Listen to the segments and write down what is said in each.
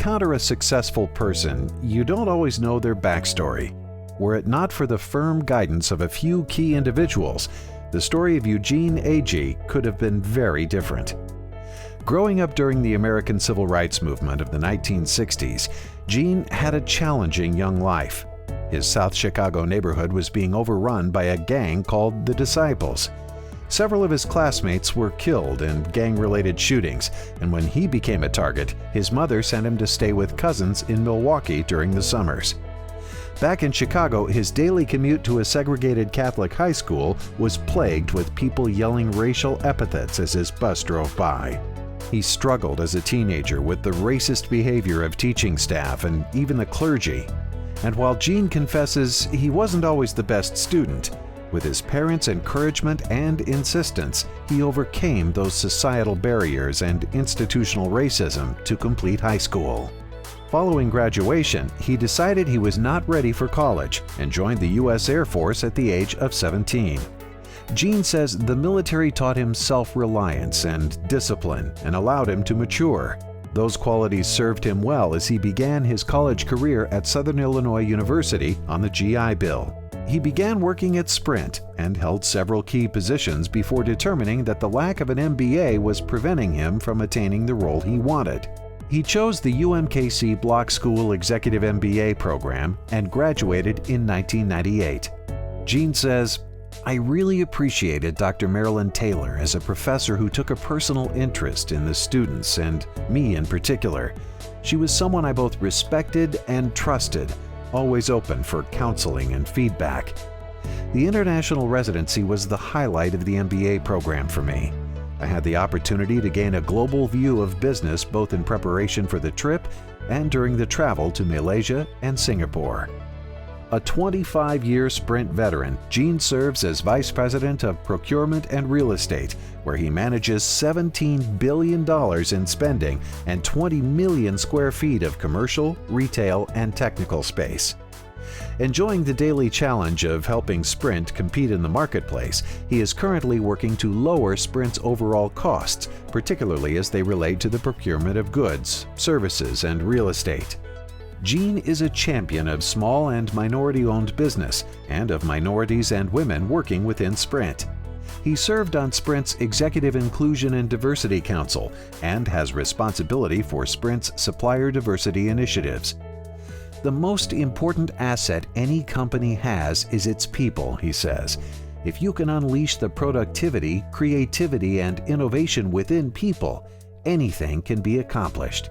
encounter a successful person, you don't always know their backstory. Were it not for the firm guidance of a few key individuals, the story of Eugene Agee could have been very different. Growing up during the American Civil Rights Movement of the 1960s, Gene had a challenging young life. His South Chicago neighborhood was being overrun by a gang called the Disciples. Several of his classmates were killed in gang-related shootings, and when he became a target, his mother sent him to stay with cousins in Milwaukee during the summers. Back in Chicago, his daily commute to a segregated Catholic high school was plagued with people yelling racial epithets as his bus drove by. He struggled as a teenager with the racist behavior of teaching staff and even the clergy. And while Gene confesses he wasn't always the best student, with his parents' encouragement and insistence, he overcame those societal barriers and institutional racism to complete high school. Following graduation, he decided he was not ready for college and joined the U.S. Air Force at the age of 17. Gene says the military taught him self-reliance and discipline and allowed him to mature. Those qualities served him well as he began his college career at Southern Illinois University on the GI Bill. He began working at Sprint and held several key positions before determining that the lack of an M.B.A. was preventing him from attaining the role he wanted. He chose the UMKC Block School Executive M.B.A. program and graduated in 1998. Gene says, "I really appreciated Dr. Marilyn Taylor as a professor who took a personal interest in the students and me in particular. She was someone I both respected and trusted, always open for counseling and feedback. The international residency was the highlight of the M.B.A. program for me. I had the opportunity to gain a global view of business both in preparation for the trip and during the travel to Malaysia and Singapore." A 25-year Sprint veteran, Gene serves as Vice President of Procurement and Real Estate, where he manages $17 billion in spending and 20 million square feet of commercial, retail, and technical space. Enjoying the daily challenge of helping Sprint compete in the marketplace, he is currently working to lower Sprint's overall costs, particularly as they relate to the procurement of goods, services, and real estate. Gene is a champion of small and minority-owned business and of minorities and women working within Sprint. He served on Sprint's Executive Inclusion and Diversity Council and has responsibility for Sprint's supplier diversity initiatives. "The most important asset any company has is its people," he says. "If you can unleash the productivity, creativity, and innovation within people, anything can be accomplished."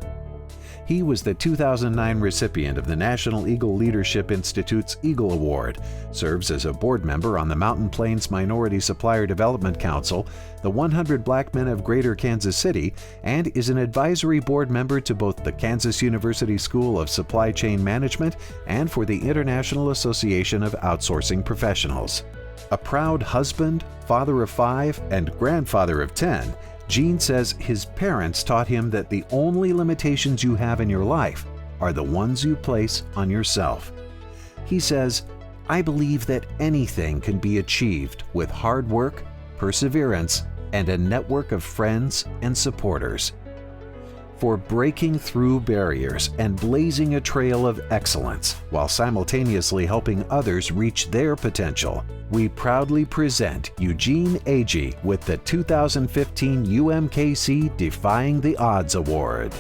He was the 2009 recipient of the National Eagle Leadership Institute's Eagle Award, serves as a board member on the Mountain Plains Minority Supplier Development Council, the 100 Black Men of Greater Kansas City, and is an advisory board member to both the Kansas University School of Supply Chain Management and for the International Association of Outsourcing Professionals. A proud husband, father of 5, and grandfather of 10, Gene says his parents taught him that the only limitations you have in your life are the ones you place on yourself. He says, "I believe that anything can be achieved with hard work, perseverance, and a network of friends and supporters." For breaking through barriers and blazing a trail of excellence while simultaneously helping others reach their potential, we proudly present Eugene Agee with the 2015 UMKC Defying the Odds Award.